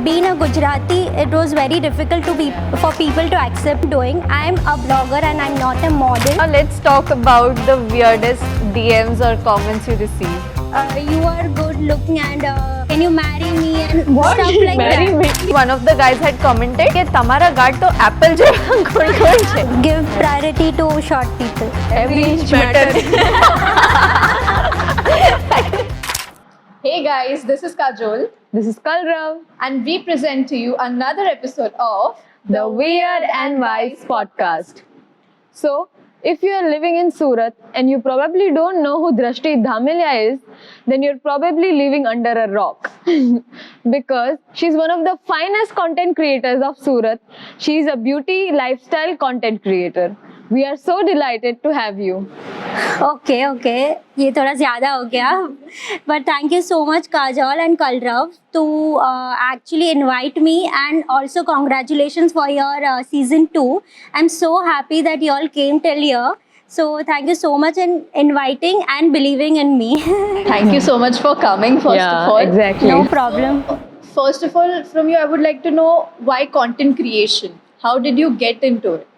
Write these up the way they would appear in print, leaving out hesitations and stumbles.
being a Gujarati, it was very difficult for people to accept doing. I'm a blogger and I'm not a model. Now let's talk about the weirdest DMs or comments you receive. You are good looking and can you marry me and What? stuff like Marry that. me? One of the guys had commented कि तुम्हारा guard तो Apple जैसा गोल-गोल है. Give priority to short people. Every inch matters. Hey guys, this is Kajol This is Kalrav, and we present to you another episode of the Weird and Wise podcast. So, if you are living in Surat and you probably don't know who Drashti Dhameliya is, then you're probably living under a rock. Because she's one of the finest content creators of Surat. She's a beauty lifestyle content creator. We are so delighted to have you. Okay. ये थोड़ा ज़्यादा हो गया. But thank you so much Kajol and Kalrav to actually invite me, and also congratulations for your season 2. I'm so happy that you all came till here. So thank you so much in inviting and believing in me. Thank you so much for coming first of all. Exactly. No problem. First of all, from you I would like to know why content creation? How did you get into it?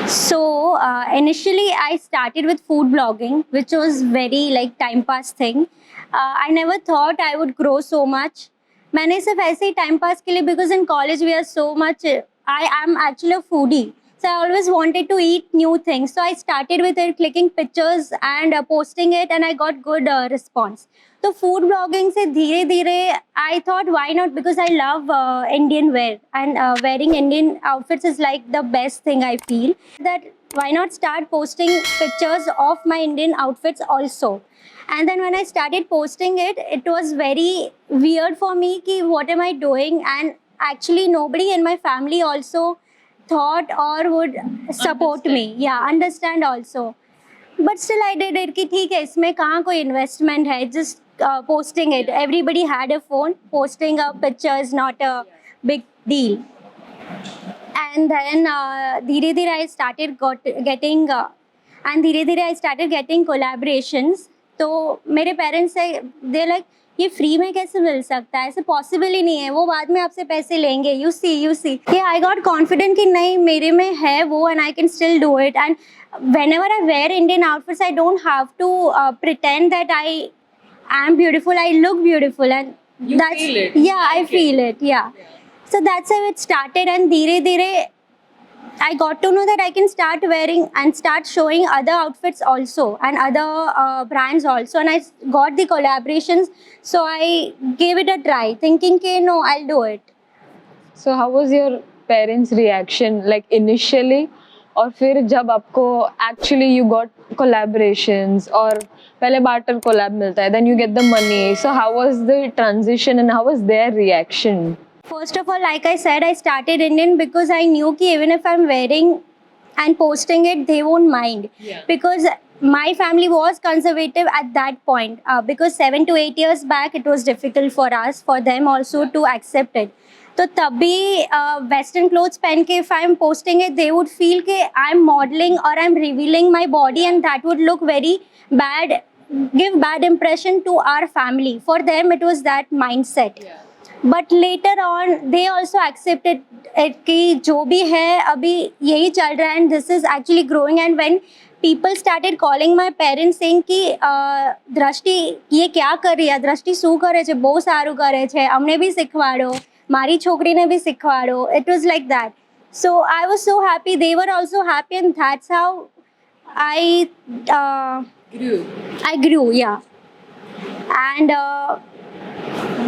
So initially I started with food blogging, which was very like time pass thing. I never thought I would grow so much. मैंने सिर्फ ऐसे ही time pass के लिए, because in college we are so much, I am actually a foodie. So I always wanted to eat new things. So I started with it, clicking pictures and posting it, and I got good response. So food blogging से धीरे धीरे I thought why not, because I love Indian wear, and wearing Indian outfits is like the best thing I feel. That why not start posting pictures of my Indian outfits also. And then when I started posting it, it was very weird for me कि what am I doing, and actually nobody in my family also thought or would support me. Yeah, understand also. But still I did it कि ठीक है, इसमें कहाँ कोई investment है, just posting it. Everybody had a phone. Posting a picture is not a big deal. And then धीरे धीरे I started getting and धीरे धीरे I started getting collaborations. तो मेरे पेरेंट्स से दे लाइक ये फ्री में कैसे मिल सकता है, ऐसे पॉसिबल ही नहीं है, वो बाद में आपसे पैसे लेंगे. यू सी कि आई गॉट कॉन्फिडेंट कि नहीं मेरे में है वो, and I can still do it. And whenever I wear Indian outfits, I don't have to pretend that I am beautiful. I look beautiful, and You that's feel it. yeah, I feel it. Yeah. So that's how it started, and धीरे धीरे I got to know that I can start wearing and start showing other outfits also, and other brands also, and I got the collaborations. So I gave it a try, thinking कि no, I'll do it. So how was your parents' reaction like initially? और फिर जब आपको actually you got collaborations और पहले barter collab मिलता है, then you get the money. So how was the transition and how was their reaction? First of all, like I said, I started Indian because I knew कि even if I'm wearing and posting it, they won't mind. Yeah. Because my family was conservative at that point. Because 7 to 8 years back, it was difficult for us, for them also to accept it. तो तब भी western clothes पहन के if I'm posting it, they would feel कि I'm modeling or I'm revealing my body, and that would look very bad, give bad impression to our family. For them, it was that mindset. Yeah. But later on, they also accepted it कि जो भी है अभी यही चल रहा है, and this is actually growing. And when people started calling my parents saying कि દ્રષ્ટિ ये क्या कर रही है, દ્રષ્ટિ શું કરે છે, બહુ સારું કરે છે, અમને બી શીખવાડો, મારી છોકરીને બી શીખવાડો. It was like that. So I was so happy. They were also happy, and that's how I grew, yeah. And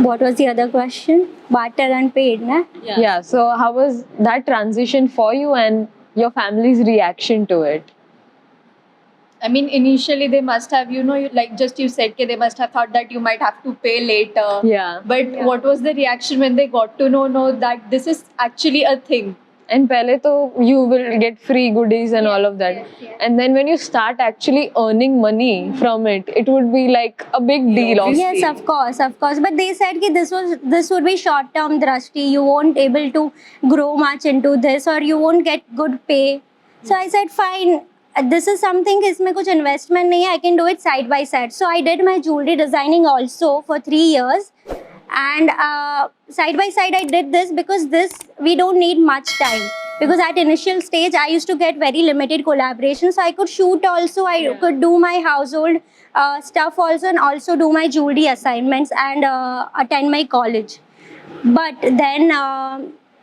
what was the other question? Barter and paid, na? Yeah. So how was that transition for you and your family's reaction to it? I mean, initially they must have, like just you said, they must have thought that you might have to pay later. Yeah. But what was the reaction when they got to know that this is actually a thing? And pehle to you will get free goodies and all of that. Yes. And then when you start actually earning money from it, it would be like a big deal. Obviously. Yes, of course. But they said that this would be short term, Drashti. You won't able to grow much into this, or you won't get good pay. So I said, fine. This is something, इसमें कुछ investment नहीं है. I can do it side by side. So I did my jewelry designing also for 3 years. And side by side I did this because this we don't need much time, because at initial stage I used to get very limited collaborations, so I could shoot also, I could do my household stuff also, and also do my jewelry assignments and attend my college. But then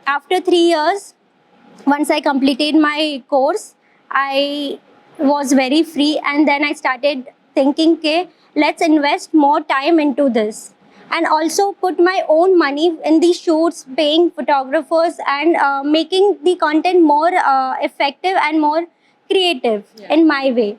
after 3 years, once I completed my course, I was very free, and then I started thinking, okay, let's invest more time into this, and also put my own money in the shoots, paying photographers, and making the content more effective and more creative in my way.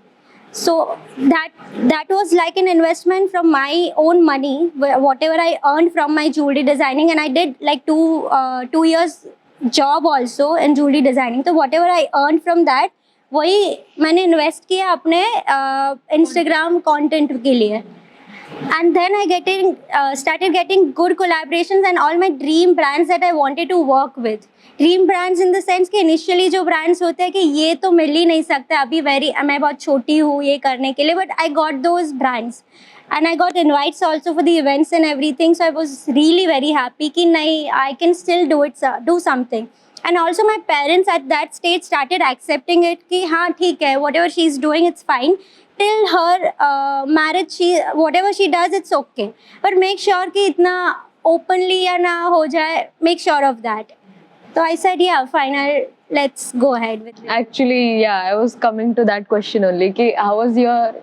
So that was like an investment from my own money, whatever I earned from my jewelry designing, and I did like 2 years job also in jewelry designing. So whatever I earned from that, वही मैंने invest किया अपने Instagram content के लिए. And then I started getting good collaborations and all my dream brands that I wanted to work with. Dream brands in the sense कि initially जो brands होते हैं कि ये तो मिल ही नहीं सकता अभी, मैं बहुत छोटी हूँ ये करने के लिए, but I got those brands and I got invites also for the events and everything. So I was really very happy कि नहीं, I can still do something. And also my parents at that stage started accepting it कि हाँ ठीक है, whatever she's doing it's fine. Till her marriage, whatever she does, it's okay. But make sure कि इतना openly या ना हो जाए, make sure of that. So I said, yeah, fine, let's go ahead with it. Actually, yeah, I was coming to that question only. Ki, how was your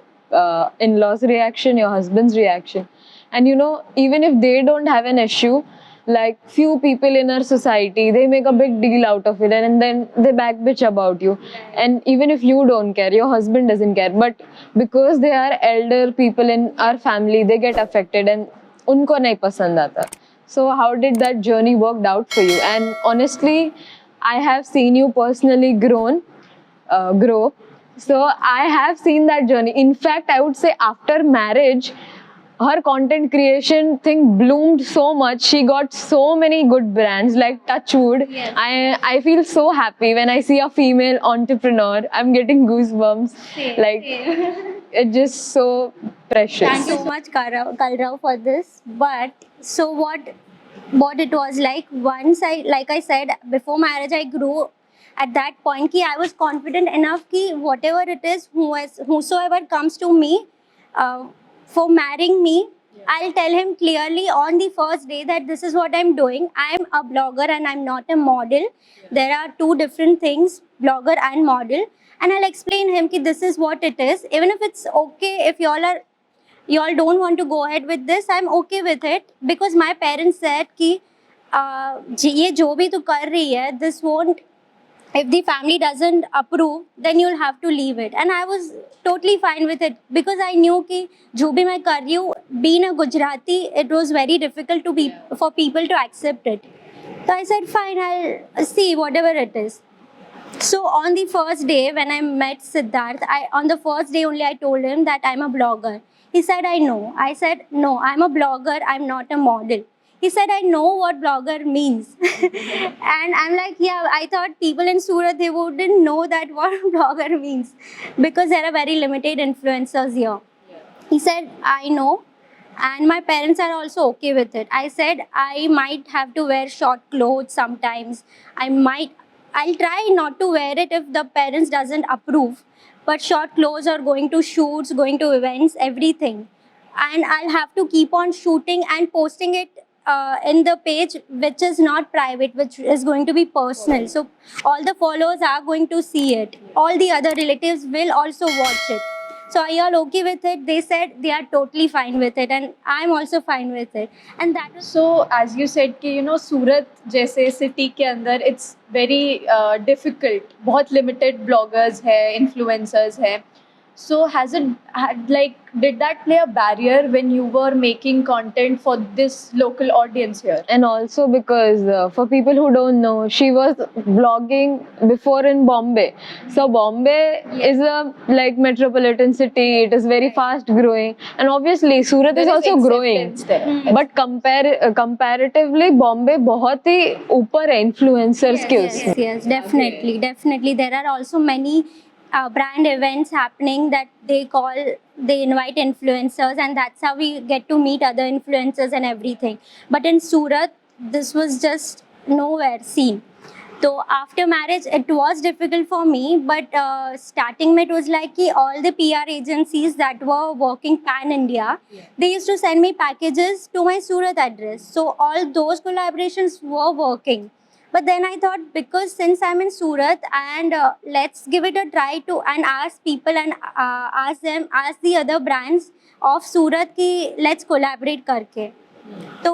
in-laws' reaction, your husband's reaction? And you know, even if they don't have an issue, like few people in our society, they make a big deal out of it, and then they backbitch about you. And even if you don't care, your husband doesn't care, but because they are elder people in our family, they get affected and unko nahi pasand aata. So how did that journey worked out for you? And honestly, I have seen you personally grow. So I have seen that journey. In fact, I would say after marriage, her content creation thing bloomed so much. She got so many good brands like Touchwood. Yes. I feel so happy when I see a female entrepreneur. I'm getting goosebumps. Same. It's just so precious. Thank you so much, Kalrav, for this. But so what it was like, once like I said, before marriage, I grew at that point कि I was confident enough कि whatever it is, whosoever comes to me for marrying me, I'll tell him clearly on the first day that this is what I'm doing. I'm a blogger and I'm not a model. There are two different things, blogger and model. And I'll explain him कि this is what it is. Even if it's okay, if y'all don't want to go ahead with this, I'm okay with it, because my parents said कि ये जो भी तू कर रही है, this won't, if the family doesn't approve, then you'll have to leave it. And I was totally fine with it, because I knew कि जो भी मैं कर रही हूँ, being a Gujarati, it was very difficult for people to accept it. So I said, fine, I'll see whatever it is. So on the first day when I met Siddharth, on the first day only I told him that I'm a blogger. He said, I know. I said, no, I'm a blogger, I'm not a model. He said, I know what blogger means. And I'm like, yeah, I thought people in Surat, they wouldn't know that what blogger means, because there are very limited influencers here. He said, I know. And my parents are also okay with it. I said, I might have to wear short clothes sometimes. I'll try not to wear it if the parents doesn't approve. But short clothes or going to shoots, going to events, everything. And I'll have to keep on shooting and posting it in the page which is not private, which is going to be personal. So all the followers are going to see it. All the other relatives will also watch it. So are you all okay with it? They said they are totally fine with it, and I'm also fine with it. And that was So as you said कि सूरत जैसे city के अंदर it's very difficult. बहुत limited bloggers है, influencers है. So did that play a barrier when you were making content for this local audience here? And also because for people who don't know, she was blogging before in Bombay. So Bombay is a metropolitan city. It is very fast growing, and obviously Surat There is also growing. acceptance there. But comparatively, Bombay बहुत ही ऊपर है influencers के उसमें. yes, definitely. There are also many brand events happening that they invite influencers, and that's how we get to meet other influencers and everything. But in Surat, this was just nowhere seen. So after marriage, it was difficult for me, but starting में it was like कि all the PR agencies that were working pan India, they used to send me packages to my Surat address. So all those collaborations were working. But then I thought, because since I'm in Surat, and let's give it a try to and ask people and ask the other brands of Surat कि let's collaborate करके. तो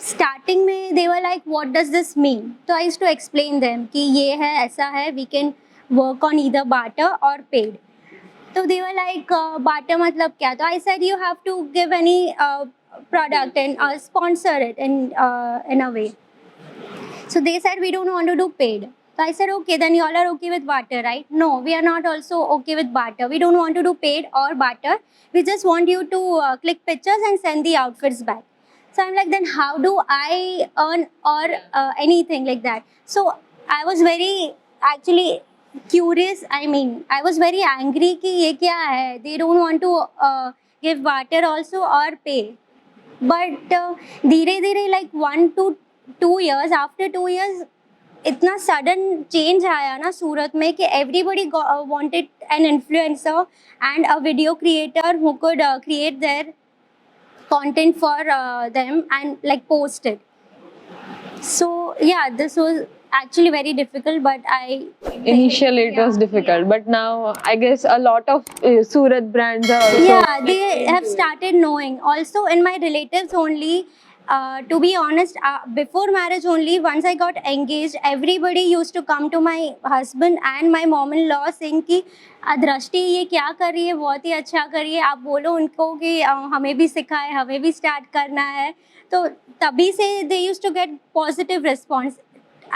starting में they were like what does this mean, तो I used to explain them कि ये है, ऐसा है, we can work on either barter or paid. तो दे वर लाइक बार्टर मतलब क्या, तो I said you have to give any product and sponsor it in a way. So they said we don't want to do paid. So I said okay, then you all are okay with barter, right? No, we are not also okay with barter. We don't want to do paid or barter. We just want you to click pictures and send the outfits back. So I'm like, then how do I earn or anything like that? So I was very actually curious. I mean, I was very angry कि ये क्या है? They don't want to give barter also or pay. But धीरे धीरे like 1 to 2 years, after 2 years, इतना sudden change आया ना सूरत में कि everybody wanted an influencer and a video creator who could create their content for them and like post it. So yeah, this was actually very difficult, but Initially it was difficult, but now I guess a lot of Surat brands are also yeah, they have started knowing. Also in my relatives only, to be honest, before marriage only, once I got engaged, everybody used to come to my husband and my mom-in-law saying कि दृष्टि ये क्या कर रही है, बहुत ही अच्छा कर रही है, आप बोलो उनको कि हमें भी सिखाए, हमें भी स्टार्ट करना है. तो तभी से they used to get positive response.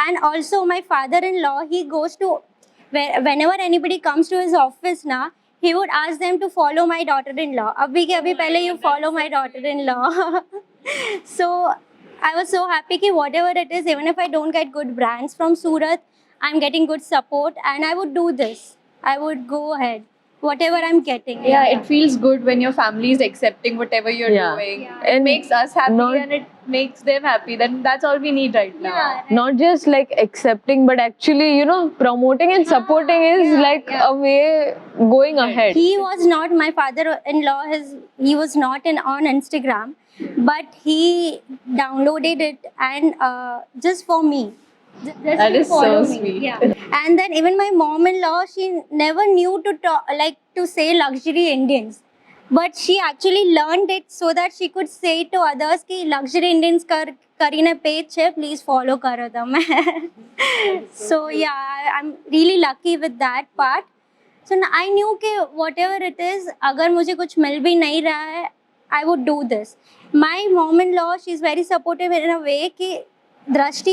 And also my father-in-law, he goes to whenever anybody comes to his office na, he would ask them to follow my daughter-in-law. अभी के अभी पहले you follow my daughter-in-law. So I was so happy कि whatever it is, even if I don't get good brands from Surat, I'm getting good support, and I would do this. I would go ahead, whatever I'm getting. Yeah, it feels good when your family is accepting whatever you're Yeah. doing. Yeah. It makes us happy Not- and it makes them happy. Then that's all we need right now. Yeah. not just like accepting, but actually, you know, promoting and supporting is yeah, like yeah. a way going ahead. He was not, my father-in-law, he was not on Instagram, but he downloaded it and just for me. Just That to is so follow me. sweet. Yeah. And then even my mom-in-law, she never knew to talk, like to say luxury Indians, but she actually learned it so that she could say to others कि luxury Indians કરીને page है, please follow करो तुम. So yeah, I'm really lucky with that part. So I knew कि whatever it is, अगर मुझे कुछ मिल भी नहीं रहा है, I would do this. My mom-in-law, she's very supportive in a way कि દ્રષ્ટિ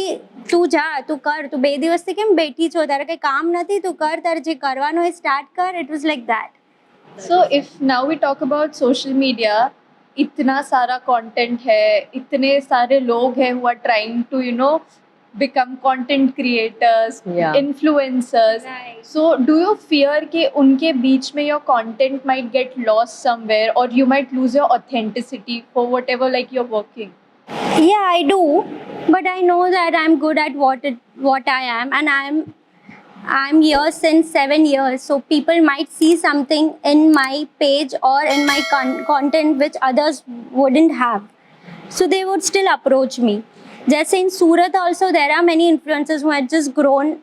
તું જા, તું કર, તું 2 દિવસથી કેમ બેઠી છો, તારે કંઈ કામ નથી, તું કર, તારે જે કરવાનું હોય સ્ટાર્ટ કર. It was like that. So if now we talk about social media, इतना सारा content है, इतने सारे लोग हैं who are trying to, you know, become content creators, Yeah. influencers. Right. So do you fear कि उनके बीच में your content might get lost somewhere, or you might lose your authenticity for whatever like you're working? Yeah, I do, but I know that I'm good at what I am, and I'm here since 7 years, so people might see something in my page or in my content which others wouldn't have, so they would still approach me. Just in Surat also, there are many influencers who had just grown.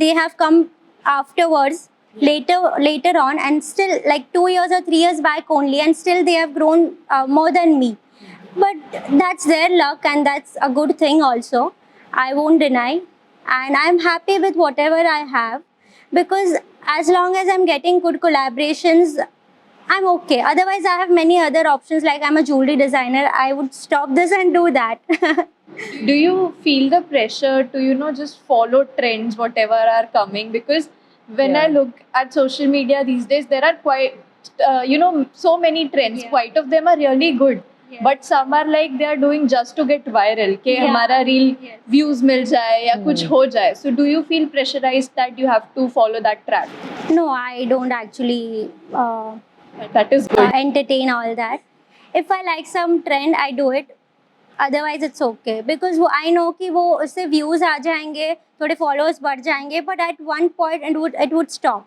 They have come afterwards, later on, and still like 2 years or 3 years back only, and still they have grown more than me. But that's their luck, and that's a good thing also. I won't deny, and I'm happy with whatever I have, because as long as I'm getting good collaborations, I'm okay. Otherwise, I have many other options. Like I'm a jewelry designer, I would stop this and do that. Do you feel the pressure to, you know, just follow trends whatever are coming? Because when I Yeah. look at social media these days, there are quite you know, so many trends. Yeah. Quite of them are really good, But some are like they are doing just to get viral कि Yeah. हमारा reel Yes. views मिल जाए या कुछ हो जाए. So do you feel pressurized that you have to follow that track? No, I don't actually That is good. entertain all that. If I like some trend, I do it. Otherwise, it's okay because वो I know कि वो उससे views आ जाएंगे, थोड़े followers बढ़ जाएंगे, but at one point it would stop.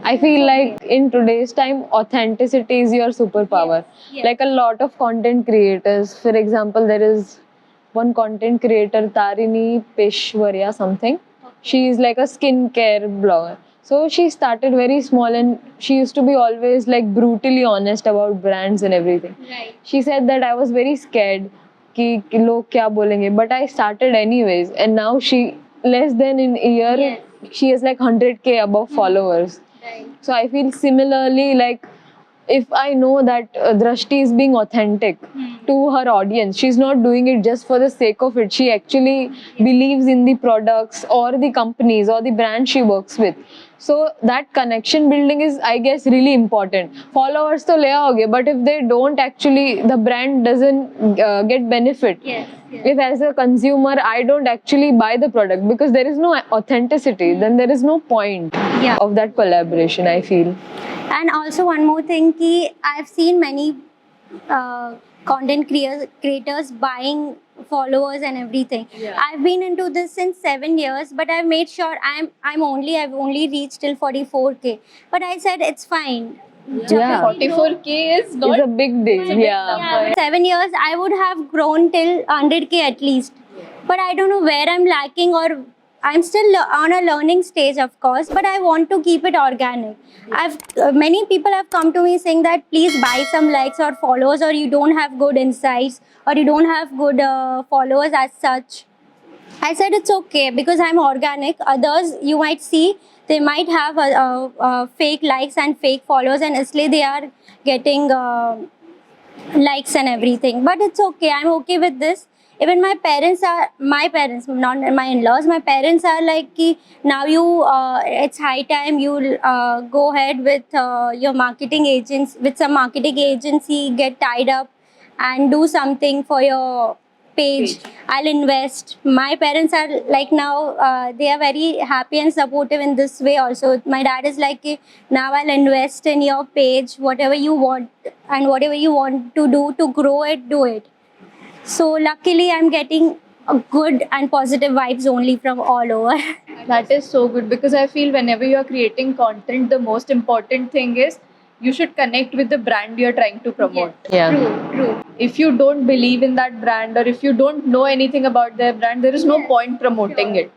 I feel like in today's time, authenticity is your superpower. Yes. Like a lot of content creators, for example, there is one content creator, Tarini Peshwarya something. She is like a skincare blogger. So she started very small and she used to be always like brutally honest about brands and everything. Right. She said that I was very scared कि लोग क्या बोलेंगे, but I started anyways, and now she less than in a year Yes. she has like 100K above followers. Right. So I feel similarly, like if I know that Drashti is being authentic to her audience, she's not doing it just for the sake of it. She actually believes in the products or the companies or the brand she works with. So that connection building is, I guess, really important. Followers to le aoge, but if they don't actually, the brand doesn't get benefit. Yes. If as a consumer I don't actually buy the product because there is no authenticity, then there is no point Yeah. of that collaboration, I feel. And also one more thing कि I've seen many content creators buying followers and everything. Yeah. I've been into this since 7 years, but I've made sure I've only reached till 44K. But I said it's fine. Yeah. 44K is not It's a big deal. big Yeah. number. 7 years I would have grown till 100K at least. But I don't know where I'm lacking, or I'm still on a learning stage, of course, but I want to keep it organic. Many people have come to me saying that please buy some likes or followers, or you don't have good insights, or you don't have good followers as such. I said it's okay because I'm organic. Others, you might see, they might have fake likes and fake followers, and isliye they are getting likes and everything. But it's okay. I'm okay with this. Even my parents, not my in-laws, my parents are like, ki, now it's high time you go ahead with your marketing agents, with some marketing agency, get tied up and do something for your page. I'll invest. My parents are like now, they are very happy and supportive in this way also. My dad is like, "Ki, now I'll invest in your page, whatever you want and whatever you want to do to grow it, do it." So luckily I'm getting a good and positive vibes only from all over. That is so good because I feel whenever you are creating content, the most important thing is you should connect with the brand you're trying to promote. Yeah. True. If you don't believe in that brand or if you don't know anything about their brand, there is no point promoting it.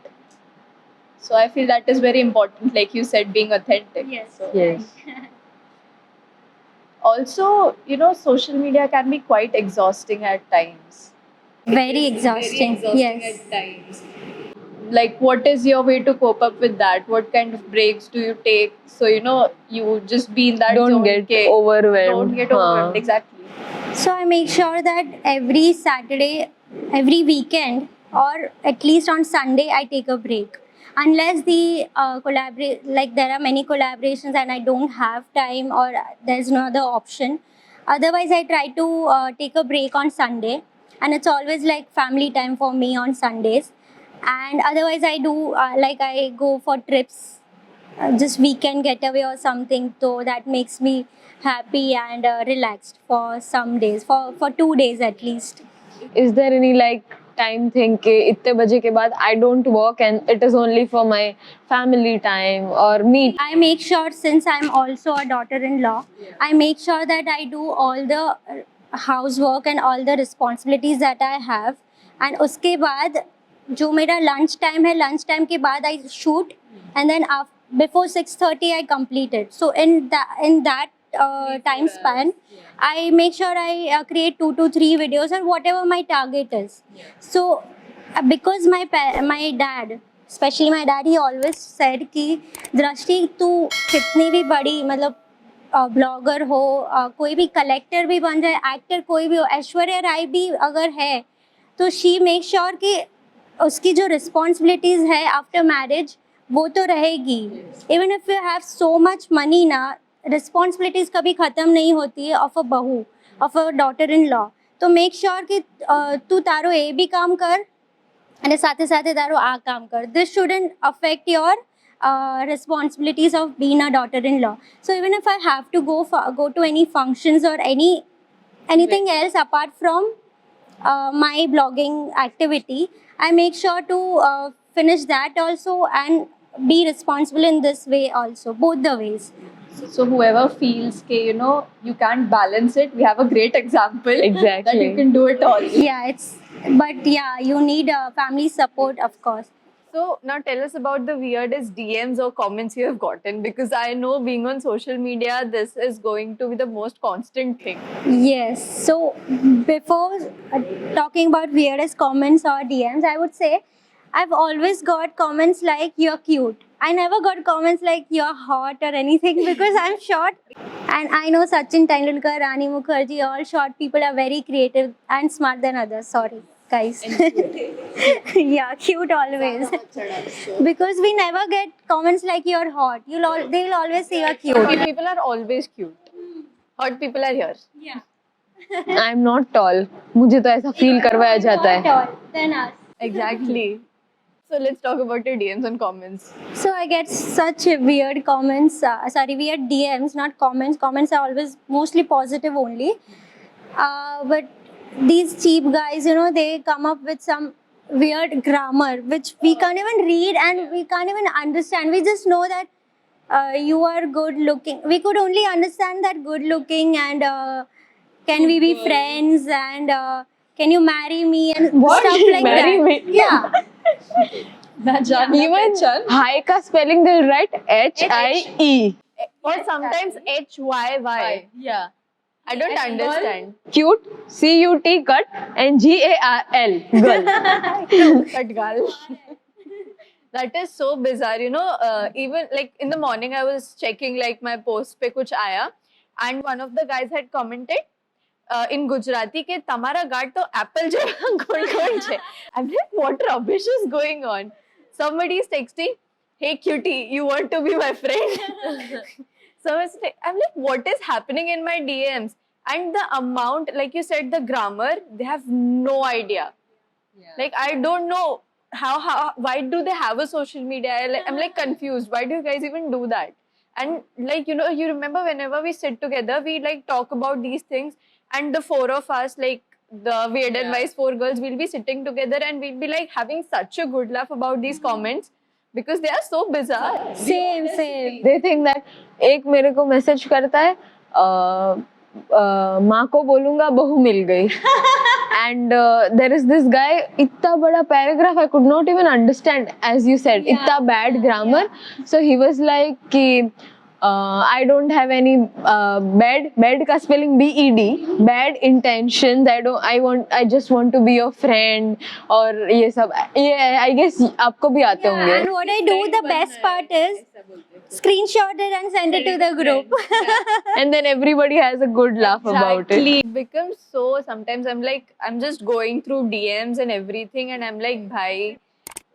So I feel that is very important, like you said, being authentic. Yes. So Yes. also, social media can be quite exhausting at times. Very exhausting. Yes. At times. Like, what is your way to cope up with that? What kind of breaks do you take? So, you just be in that Don't zone. get ke overwhelmed. Don't get Haan. overwhelmed. Exactly. So I make sure that every Saturday, every weekend, or at least on Sunday, I take a break. Unless the there are many collaborations and I don't have time or there's no other option. Otherwise, I try to take a break on Sunday, and it's always like family time for me on Sundays. And otherwise, I do I go for trips, just weekend getaway or something. So that makes me happy and relaxed for some days, for 2 days at least. Is there any like time thing ke इतने बजे के बाद I don't work and it is only for my family time or me? I make sure, since I'm also a daughter-in-law, I make sure that I do all the housework and all the responsibilities that I have. And उसके बाद जो मेरा lunch time है, lunch time के बाद I shoot, and then before 6:30 I complete it. So in that time span, I make sure I create 2 to 3 videos or whatever my target is. So because my dad, especially my dad, he always said कि दृष्टि तू कितनी भी बड़ी मतलब blogger हो, कोई भी कलेक्टर भी बन जाए, एक्टर कोई भी हो, ऐश्वर्या राय भी अगर है तो शी मेक श्योर कि उसकी जो रिस्पॉन्सिबिलिटीज़ है आफ्टर मैरिज वो तो रहेगी. Even if you have so much money ना, रिस्पॉन्सिबिलिटीज़ कभी ख़त्म नहीं होती है ऑफ अ बहू. of a daughter-in-law. तो make sure कि तू तारो ए भी काम कर અને સાથે સાથે તારો આ કામ કર. This shouldn't affect your responsibilities of being a daughter-in-law. So even if I have to go to any functions or anything else apart from my blogging activity, I make sure to finish that also and be responsible in this way also, both the ways. So whoever feels that you can't balance it, we have a great example that Exactly. you can do it all. But you need family support, of course. So now tell us about the weirdest DMs or comments you have gotten, because I know being on social media, this is going to be the most constant thing. Yes. So before talking about weirdest comments or DMs, I would say I've always got comments like "you're cute." I never got comments like "you're hot" or anything because I'm short. And I know Sachin Tendulkar, Rani Mukherjee, all short people are very creative and smart than others. Sorry, guys. Yeah, cute always. Because we never get comments like "you're hot." They'll always say "you're cute." Cute people are always cute. Hot people are here. I'm not tall. मुझे तो ऐसा feel करवाया जाता है. Than us. Exactly. So let's talk about your DMs and comments. So I get such weird comments, weird DMs, not comments. Comments are always mostly positive only. But these cheap guys, they come up with some weird grammar which we can't even read and we can't even understand. We just know that you are good looking. We could only understand that good looking and can we be friends and can you marry me and stuff like Marry that. me? Yeah. Even hi का spelling they'll write HIE. Or sometimes HYY. Yeah. I don't understand. Cute, CUT cut and GARL. Girl. Cut girl. That is so bizarre, even like in the morning I was checking like my post pe kuch aaya and one of the guys had commented in Gujarati ke tamara gaad to apple jeva gold gold che. I'm like, what rubbish is going on? Somebody is texting, hey cutie, you want to be my friend? I'm like, what is happening in my DMs? And the amount, like you said, the grammar, they have no idea. Like, I don't know how why do they have a social media? I'm like confused. Why do you guys even do that? And like, you remember whenever we sit together, we like talk about these things, and the four of us, like the weird and wise four girls, we'll be sitting together and we'll be like having such a good laugh about these comments because they are so bizarre. Same. They think that एक मेरे को message करता है माँ को बोलूंगा बहू मिल गई and there is this guy इतना बड़ा paragraph I could not even understand as you said इतना bad grammar so he was like कि I don't have any bad का spelling BED bad intentions I just want to be your friend और ये सब ये I guess आपको भी आते होंगे. And what I do, the best part is screenshot it and send it to the group. And then everybody has a good laugh about it. It becomes so, sometimes I'm like, I'm just going through DMs and everything and I'm like, bhai,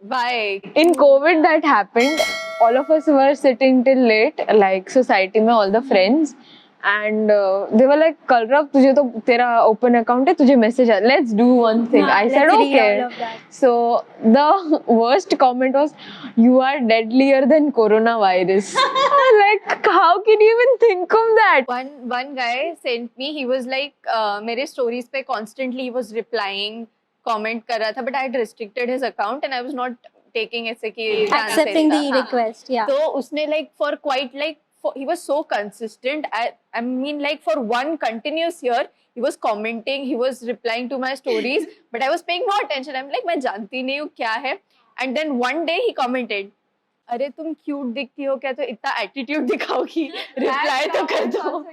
why? In COVID that happened, all of us were sitting till late, like society mein all the friends, and they were like, Kalrav, तुझे तो तेरा open account है, तुझे message uh, let's do one thing. I said let's read okay. all of that. So the worst comment was, you are deadlier than coronavirus. Like, how can you even think of that? One guy sent me, he was like, मेरे stories पे constantly he was replying, comment कर रहा था, but I had restricted his account and I was not taking ऐसे कि Accepting the request, yeah. तो उसने like for quite like he was so consistent. I mean like for one continuous year he was commenting, he was replying to my stories, but I was paying no attention. I'm like मैं जानती नहीं हूँ क्या है. And then one day he commented, अरे तुम cute दिखती हो क्या, तो इतना एटीट्यूड दिखाओगी, रिप्लाई तो कर दो.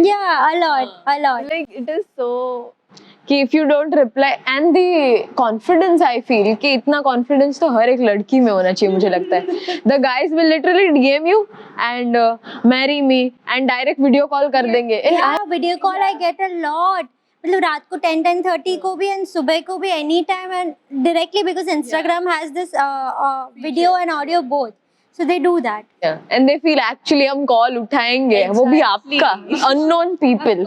Yeah, a lot. Like it is so. कि if you don't reply and the confidence I feel कि इतना confidence तो हर एक लड़की में होना चाहिए मुझे लगता है. The guys will literally DM you and marry me and direct video call कर देंगे. Yeah, video call I get a lot. मतलब रात को 10:30 को भी and सुबह को भी anytime and directly because Instagram has this video and audio both. So they do that. Yeah. And they feel actually हम call उठाएंगे वो भी आपका unknown people.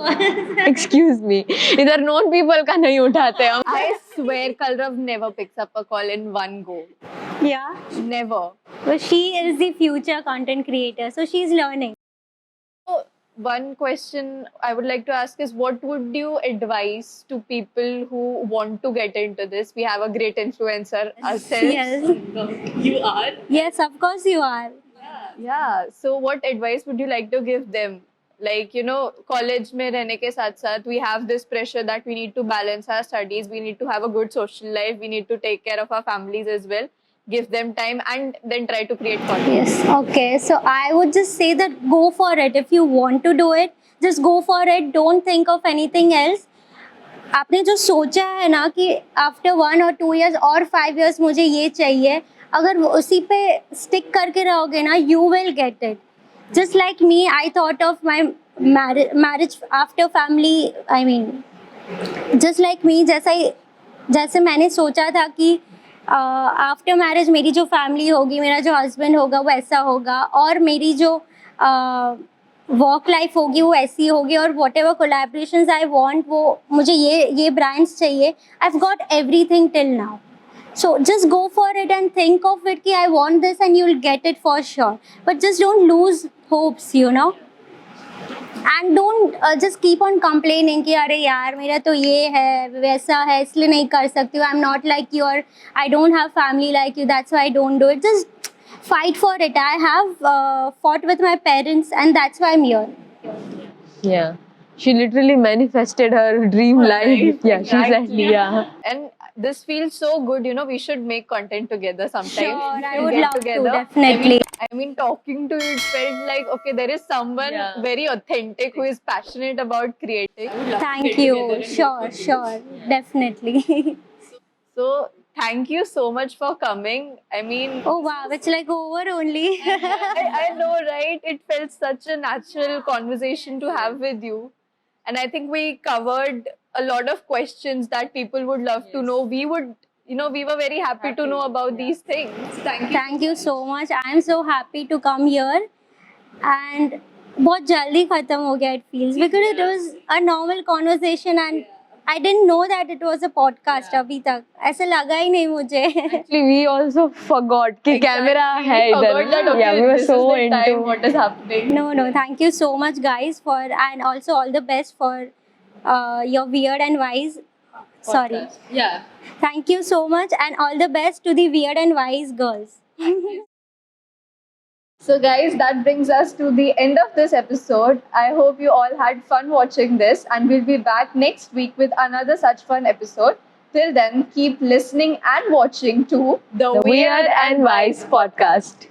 Excuse me. इधर known people का नहीं उठाते हम. I swear Kalrav never picks up a call in one go. Yeah. Never. But she is the future content creator, so she's learning. So, one question I would like to ask is, what would you advise to people who want to get into this? We have a great influencer ourselves. Yes. You are? Yes, of course you are. Yeah. So, what advice would you like to give them? Like, you know, college mein rehne ke sath sath, we have this pressure that we need to balance our studies, we need to have a good social life, we need to take care of our families as well. Give them time and then try to create content. Yes. Okay. So I would just say that go for it. If you want to do it, just go for it. Don't think of anything else. आपने जो सोचा है ना कि after 1 or 2 years और 5 years मुझे ये चाहिए, अगर वो उसी पे स्टिक करके रहोगे ना, you will get it. Just like me, I thought of my marriage after family. I mean, just like me, जैसे मैंने सोचा था कि आफ्टर मैरिज मेरी जो फैमिली होगी, मेरा जो हस्बैंड होगा वो ऐसा होगा, और मेरी जो वर्क लाइफ होगी वो ऐसी होगी, और what ever collaborations I want, वो मुझे ये ब्रांड्स चाहिए. I have got everything till now. So just go for it and think of it कि I want this, and you'll get it for sure. But just don't lose hopes, you know. And don't just keep on complaining कि अरे यार मेरा तो ये है वैसा है इसलिए नहीं कर सकती हूँ. I'm not like you, or I don't have family like you, that's why I don't do it. Just fight for it. I have fought with my parents, and that's why I'm here. Yeah. She literally manifested her dream life. Yeah, exactly. Yeah. And this feels so good, you know, we should make content together sometime. Sure, I We'll would get love together. to, definitely. I mean, talking to you, it felt like, okay, there is someone very authentic who is passionate about creating. Thank you. Sure, definitely. So, thank you so much for coming. I mean, Oh wow, it's like over only. I know, right? It felt such a natural conversation to have with you. And I think we covered a lot of questions that people would love to know. We would, you know, we were very happy to know about these things. Thank you. Thank you so much. I am so happy to come here, and बहुत जल्दी खत्म हो गया it feels, because it was a normal conversation and I didn't know that it was a podcast अभी तक. ऐसा लगा ही नहीं मुझे. Actually, we also forgot कि camera है We इधर. forgot that, okay, Yeah, we were this so is the into time, what is happening. No, thank you so much guys for, and also all the best for your Weird and Wise. Sorry. Yeah. Thank you so much, and all the best to the Weird and Wise girls. So guys, that brings us to the end of this episode. I hope you all had fun watching this, and we'll be back next week with another such fun episode. Till then, keep listening and watching to the Weird and Wise podcast.